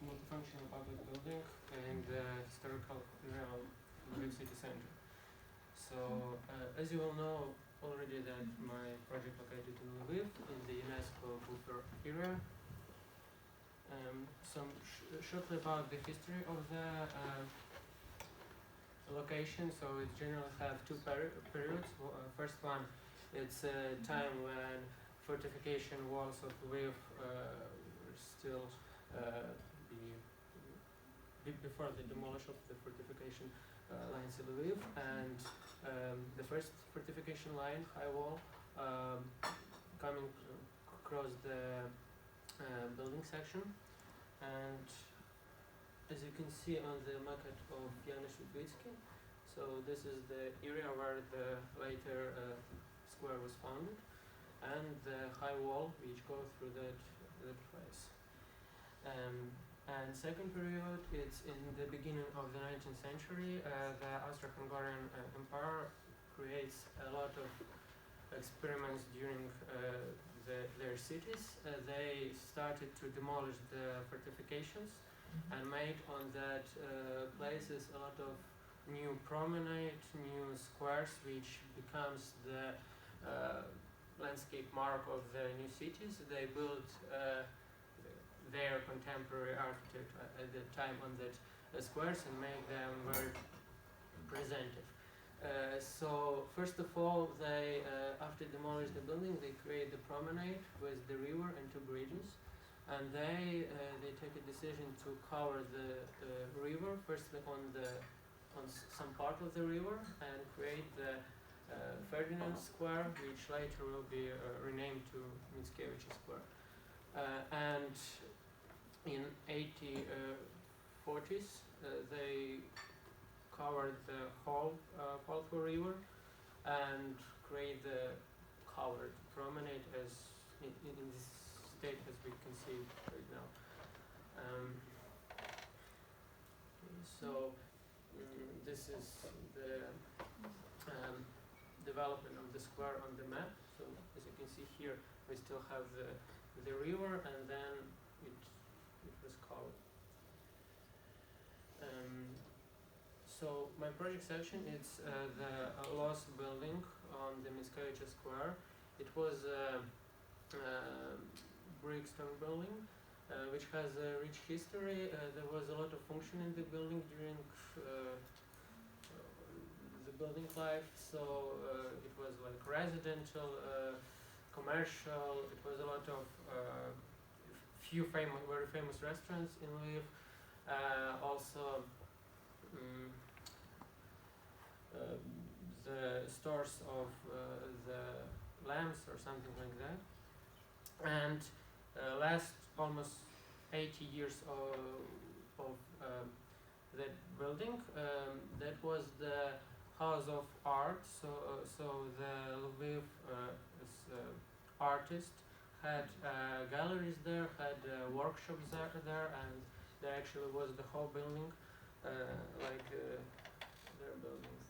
multifunctional public building in the historical area of Lviv city center. So, as you all know already, that my project located in Lviv in the UNESCO buffer area. Shortly about the history of the location. So it generally have two periods. First one, it's a time when fortification walls of Lviv were still before the demolition of the fortification lines in Lviv, and the first fortification line, high wall, coming across the building section. And as you can see on the maquette of Janusz Witwicki, so this is the area where the later square was founded, and the high wall which goes through that place. And second period, it's in the beginning of the 19th century. The Austro-Hungarian Empire creates a lot of experiments during their cities. They started to demolish the fortifications and made on that places a lot of new promenade, new squares, which becomes the landscape mark of the new cities. They built their contemporary architect at the time on that squares and made them very presentative. So first of all, they after demolish the building, they create the promenade with the river and two bridges, and they take a decision to cover the river firstly on some part of the river and create the Ferdinand Square, which later will be renamed to Mickiewicz Square. And in 1840s, they covered the whole Poltva River and create the covered promenade as in this state as we can see right now. So this is the development of the square on the map. So as you can see here, we still have the river, and then it was covered. So my project section is the lost building on the Mickiewicz Square. It was a brick stone building which has a rich history. There was a lot of function in the building during the building life. So it was like residential, commercial. It was a lot of few very famous restaurants in Lviv. Also. The stores of the lamps or something like that. And last almost 80 years of that building, that was the house of art. So the Lviv artist had galleries there, had workshops there, and there actually was the whole building like their buildings.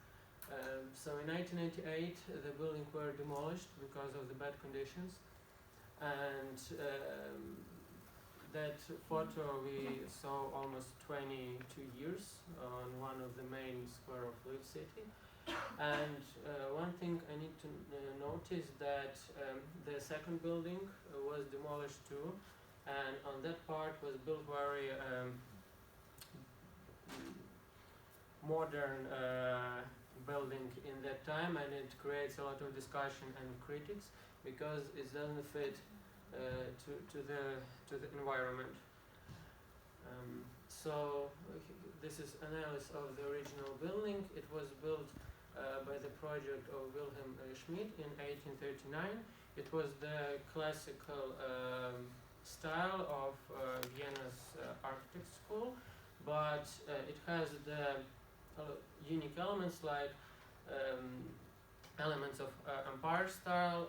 So in 1988, the building were demolished because of the bad conditions, and that photo we saw almost 22 years on one of the main square of Lviv city. And one thing I need to notice that the second building was demolished too, and on that part was built very modern building in that time, and it creates a lot of discussion and critics because it doesn't fit to the environment. So this is analysis of the original building. It was built by the project of Wilhelm Schmidt in 1839. It was the classical style of Vienna's architect school, but it has the unique elements like elements of empire style,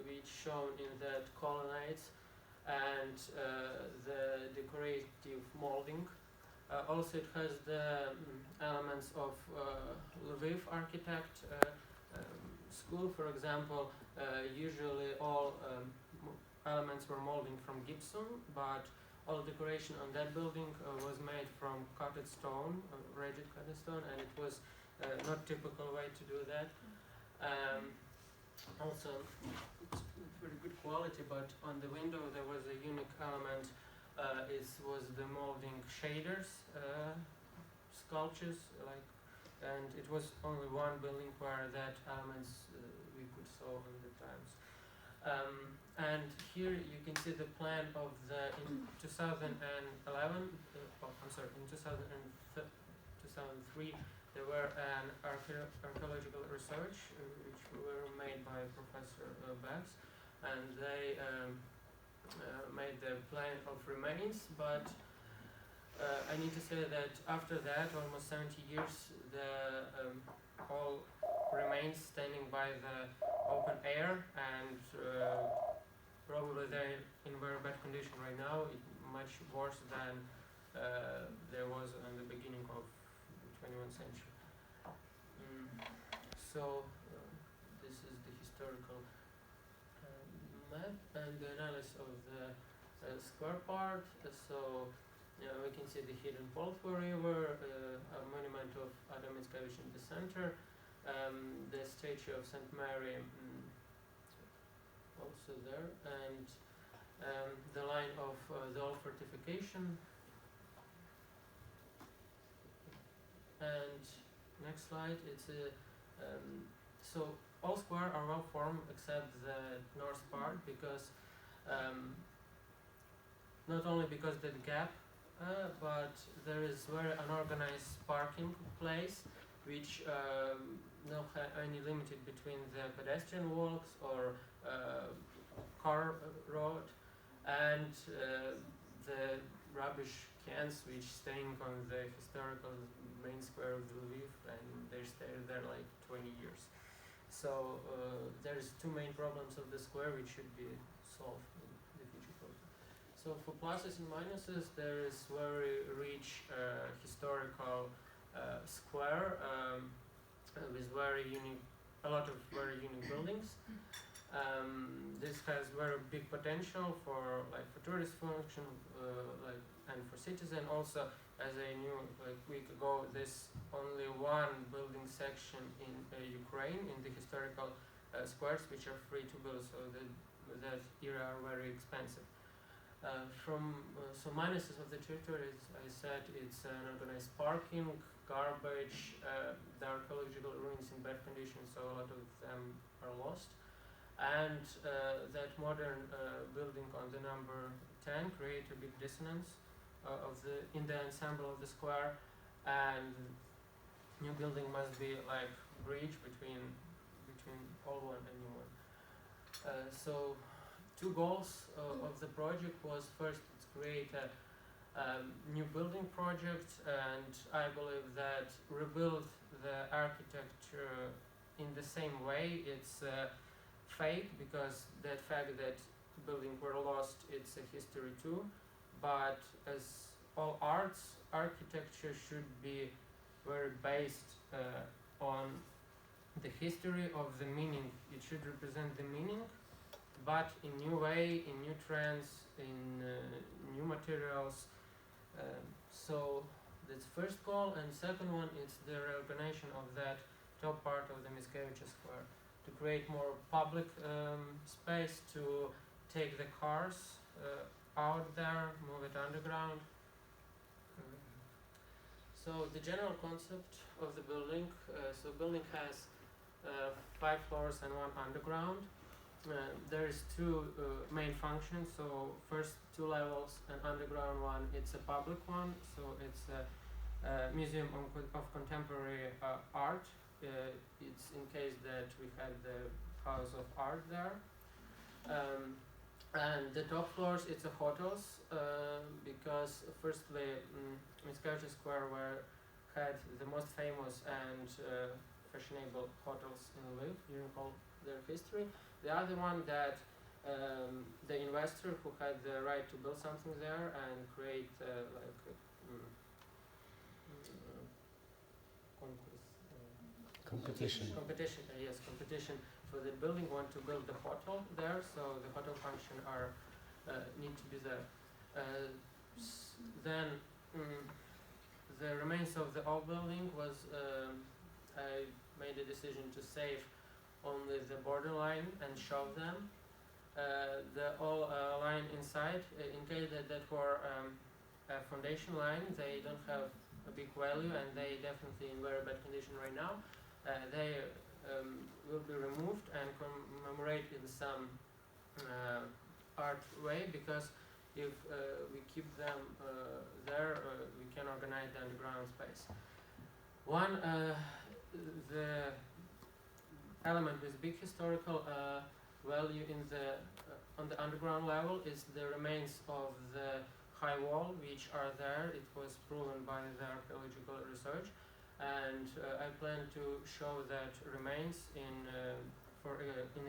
which shown in that colonnades, and the decorative molding. Also, it has the elements of Lviv architect school. For example, usually all elements were molding from gypsum, but all decoration on that building was made from cutted stone, rigid cutted stone, and it was not typical way to do that. Also, it's very good quality, but on the window there was a unique element. It was the molding shaders, sculptures, and it was only one building where that elements we could saw on the times. And here you can see the plan of the in 2011. In 2003 there were an archaeological research which were made by Professor Bass, and they made the plan of remains, but I need to say that after that, almost 70 years, the whole remains standing by the open air, and probably they're in very bad condition right now, much worse than there was in the beginning of the 21st century. So this is the historical map and the analysis of the square part. So we can see the hidden Poltva River, a monument of Adam Mickiewicz in the center, the statue of St. Mary also there, and the line of the old fortification. And next slide, it's so all square are well formed except the north part, because not only because the gap, but there is very unorganized parking place, which not any limited between the pedestrian walks or car road, and the rubbish cans which staying on the historical main square of Lviv, and they stay there like 20 years. So there's two main problems of the square which should be solved in the future project. So for pluses and minuses, there is very rich historical square with very unique, a lot of very unique buildings. This has very big potential for tourist function, and for citizen. Also, as I knew like a week ago, there's only one building section in Ukraine in the historical squares which are free to build, so that era are very expensive. So minuses of the territory, as I said, it's unorganized parking, garbage, the archaeological ruins in bad condition, so a lot of them are lost, and that modern building on the number 10 create a big dissonance in the ensemble of the square, and new building must be like bridge between old one and new one. So two goals of the project was first to create a new building project, and I believe that rebuild the architecture in the same way. It's fake, because that fact that buildings were lost, it's a history too, but as all arts, architecture should be very based on the history of the meaning. It should represent the meaning, but in new way, in new trends, in new materials. So that's first goal, and second one is the reorganization of that top part of the Mickiewicz Square, to create more public space, to take the cars out there, move it underground. So the general concept of the building, so building has 5 floors and 1 underground. There is 2 main functions. So first 2 levels, an underground one, it's a public one, so it's a museum of contemporary art. It's in case that we had the house of art there. And the top floors, it's a hotels, because firstly Mickiewicz Square had the most famous and fashionable hotels in Lviv during all their history. The other one that the investor who had the right to build something there and create competition. Competition for the building, want to build the hotel there, so the hotel function are need to be there. then the remains of the old building was I made a decision to save only the borderline and show them. The all line inside, in case that were a foundation line, they don't have a big value and they definitely in very bad condition right now. They will be removed and commemorate in some art way, because if we keep them there, we can organize the underground space. One, the element with big historical value in the on the underground level is the remains of the high wall, which are there. It was proven by the archaeological research, and I plan to show that remains in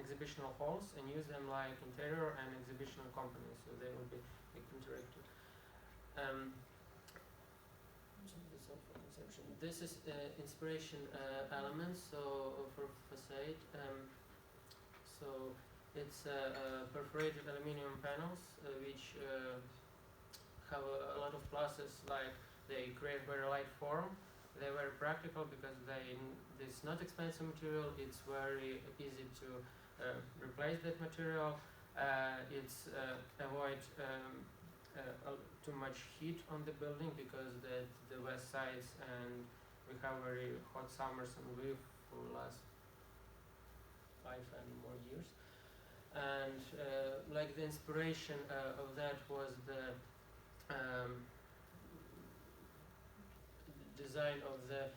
exhibitional halls and use them like interior and exhibitional components, so they will be interactive. This is inspiration elements, so for facade. So it's perforated aluminium panels which have a lot of pluses, like they create very light form. They're very practical because it's not expensive material. It's very easy to replace that material. It's avoid too much heat on the building, because the west sides and we have very hot summers and we will last 5 and more years. And like the inspiration of that was the design of the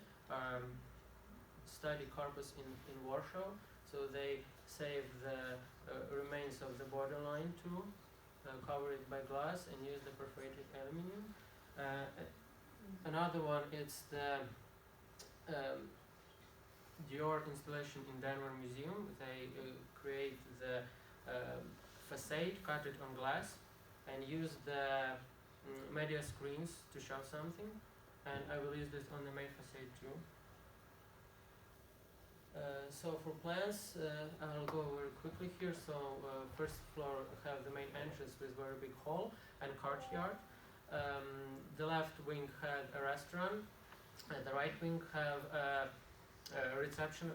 study corpus in Warsaw. So they save the remains of the borderline too, cover it by glass and use the perforated aluminium. Another one is the Dior installation in Denver Museum. They create the facade, cut it on glass, and use the media screens to show something. And I will use this on the main facade too. So for plans, I'll go very quickly here. So first floor have the main entrance with very big hall and courtyard. The left wing had a restaurant, and the right wing have a reception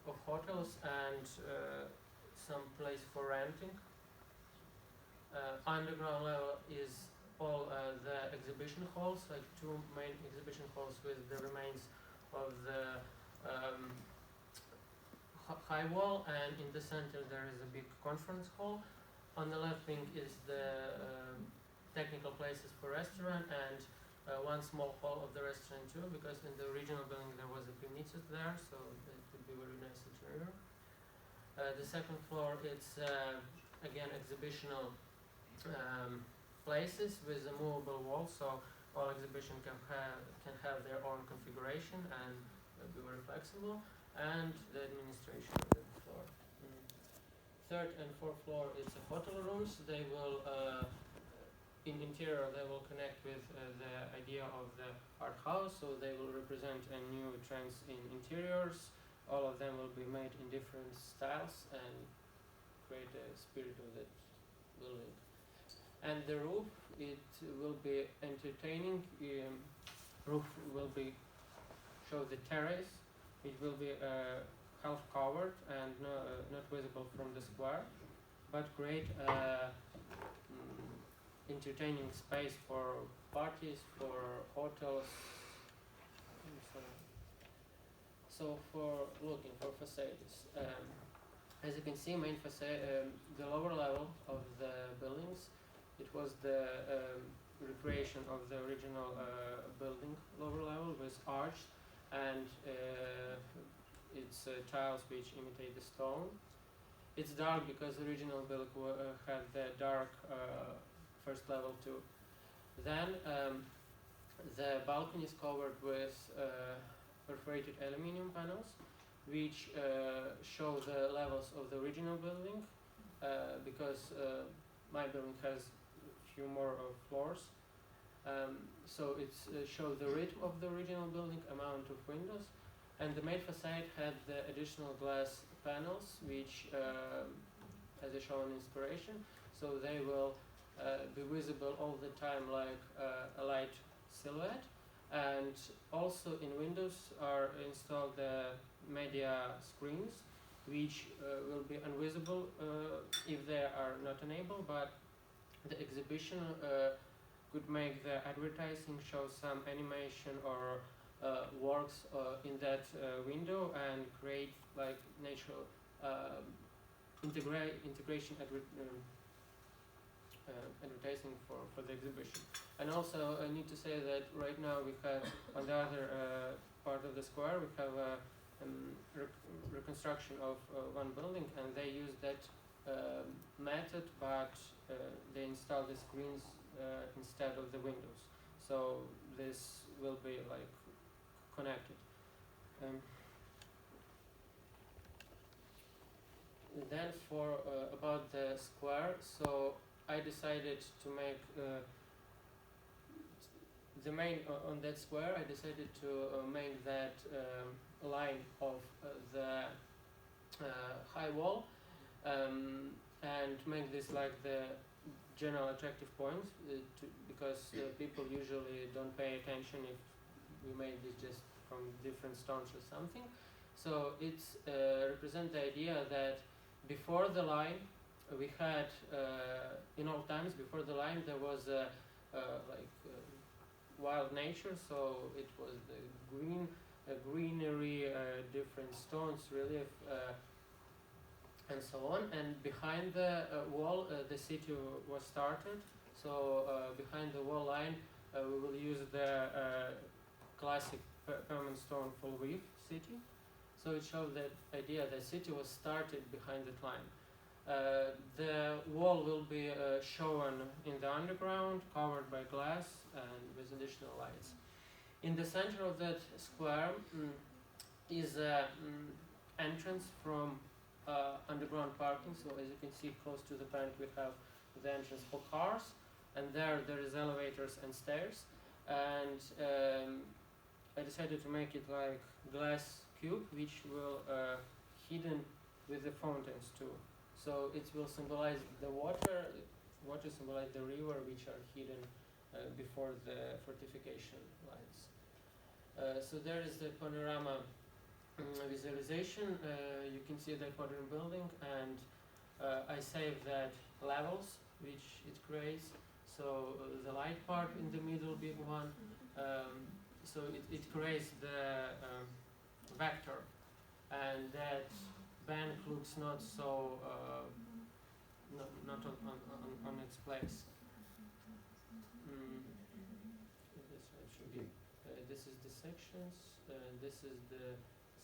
of hotels and some place for renting. Underground level is all the exhibition halls, like 2 main exhibition halls with the remains of the high wall, and in the center there is a big conference hall. On the left wing is the technical places for restaurant, and one small hall of the restaurant too, because in the original building there was a pivniца there, so it would be very nice interior. The second floor, it's again exhibitional places with a movable wall, so all exhibition can have their own configuration and be very flexible. And the administration of the floor. Third and fourth floor, it's a hotel rooms. They will in interior they will connect with the idea of the art house, so they will represent a new trends in interiors. All of them will be made in different styles and create a spirit of that building. And the roof, it will be entertaining. Roof will be show the terrace. It will be half covered and not visible from the square, but create entertaining space for parties, for hotels. So for looking for facades, as you can see, main facade, the lower level of the buildings, it was the recreation of the original building lower level with arch. And it's tiles which imitate the stone. It's dark because the original building had the dark first level too. Then the balcony is covered with perforated aluminium panels, which show the levels of the original building, because my building has few more floors. So it shows the width of the original building, amount of windows, and the main facade had the additional glass panels, which as I show in inspiration, so they will be visible all the time like a light silhouette. And also in Windows are installed the media screens, which will be invisible if they are not enabled, but the exhibition could make the advertising show some animation or works in that window and create like natural integration advertising for the exhibition. And also I need to say that right now we have on the other part of the square we have a reconstruction of one building, and they use that method, but they install the screens instead of the windows. So this will be like connected. Then for about the square, so I decided to make the main on that square. I decided to make that line of the high wall and make this like the general attractive points because people usually don't pay attention if we made this just from different stones or something. So it's represent the idea that before the line we had in old times, before the line there was wild nature, so it was the greenery, different stones, relief, and so on. And behind the wall, the city was started. So behind the wall line, we will use the classic permanent stone full width city. So it shows that idea that city was started behind that line. The wall will be shown in the underground, covered by glass and with additional lights. In the center of that square is an entrance from underground parking. So as you can see close to the park we have the entrance for cars, and there is elevators and stairs. And I decided to make it like glass cube, which will hidden with the fountains too. So it will symbolize the water symbolize the river, which are hidden before the fortification lines. So there is the panorama visualization. You can see the modern building, and I saved that levels which it creates. So the light part in the middle, big one. So it creates the vector, and that bank looks not so not on its place. This is the sections. This is the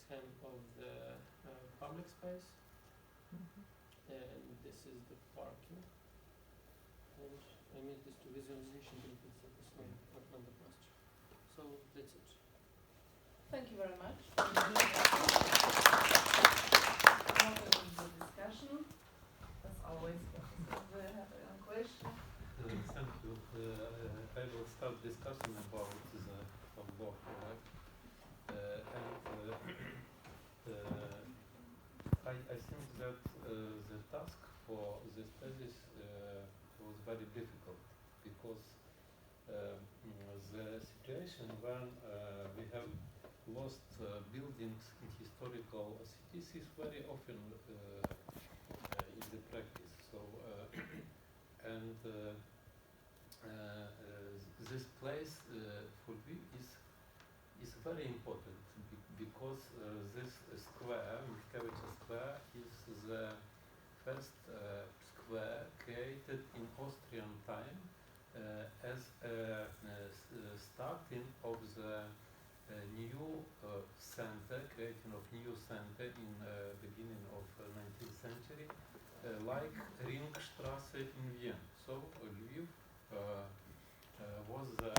scheme of the public space, and this is the parking. And I made this to visualization, but it's focus on the posture. So that's it. Thank you very much. Welcome to the discussion. As always, we have a question. Thank you. I will start discussion about the law, right? I think that the task for this thesis was very difficult because the situation when we have lost buildings in historical cities is very often in the practice. So and this place for me is very important because this square, Mickiewicz Square, is the first square created in Austrian time as a starting of the new center, creating of new center in beginning of 19th century, like Ringstraße in Vienna. So Lviv was the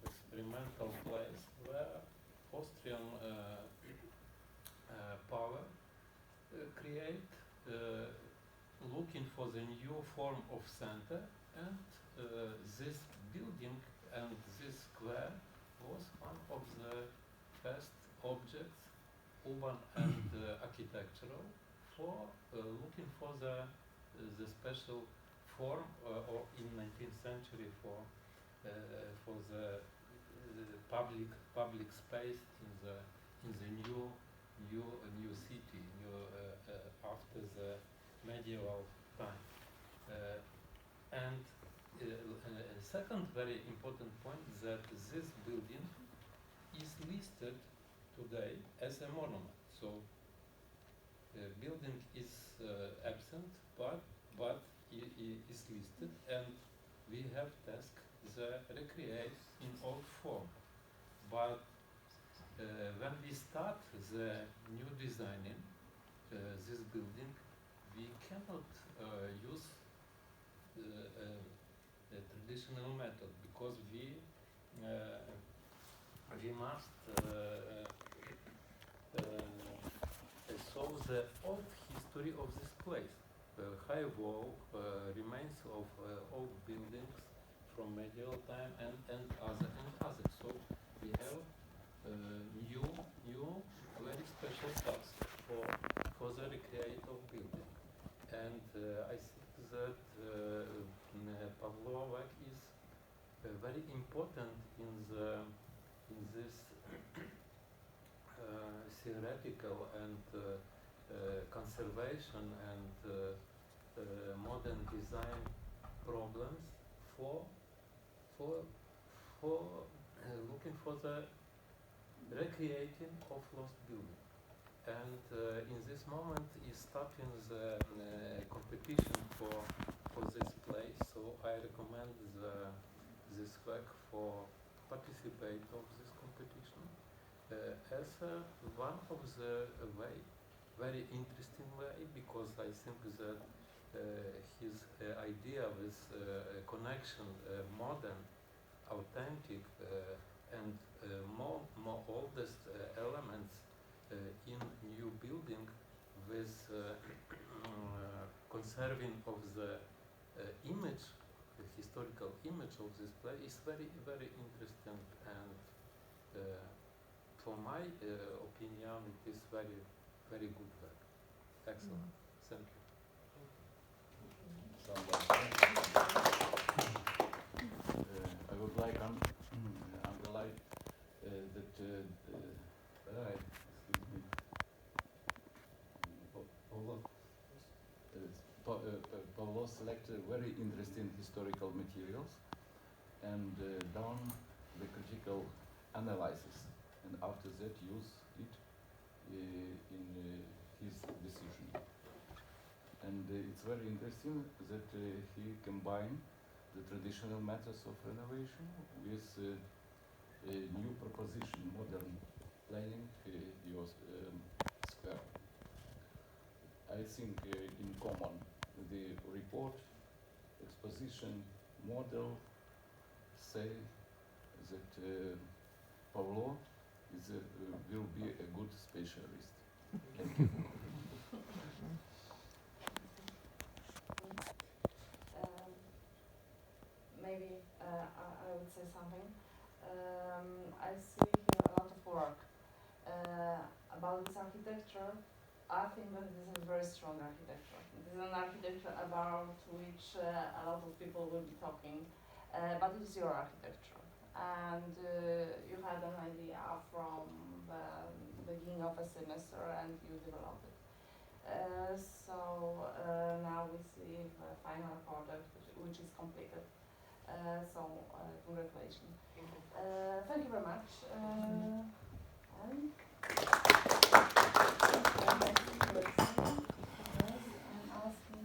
experimental place where Austrian power create looking for the new form of center, and this building and this square was one of the first objects, urban and architectural, for looking for the special form or in 19th century for the public space in the new city after the medieval time. And second very important point that this building is listed today as a monument. So building is absent, but is listed, and we have tasked the recreate in old form. But when we start the new designing this building, we cannot use a traditional method because we must solve the old history of this place. High wall remains of old buildings from medieval time and other. So we have new very special task for the recreate of building. And I think that Pavlo work is very important in this theoretical and conservation and modern design problems for looking for the recreating of lost building. And in this moment is starting the competition for this place. So I recommend this work for participate of this competition as one of the very interesting way, because I think that his idea with connection modern, authentic and more oldest elements in new building with conserving of the image, the historical image of this place is very interesting, and for my opinion it is very good work. Excellent. Thank you. I would like underline that Pavlo selected very interesting historical materials and done the critical analysis, and after that use it in his decision. And it's very interesting that he combined the traditional methods of renovation with a new proposition, modern planning, your square. I think in common the report, exposition, model say that Pavlo will be a good specialist. Thank you. Maybe I would say something. I see here a lot of work about this architecture. I think that this is a very strong architecture. This is an architecture about which a lot of people will be talking, but it is your architecture. And you had an idea from the beginning of a semester and you developed it. So now we see the final product which is completed. So congratulations. Thank you very much. And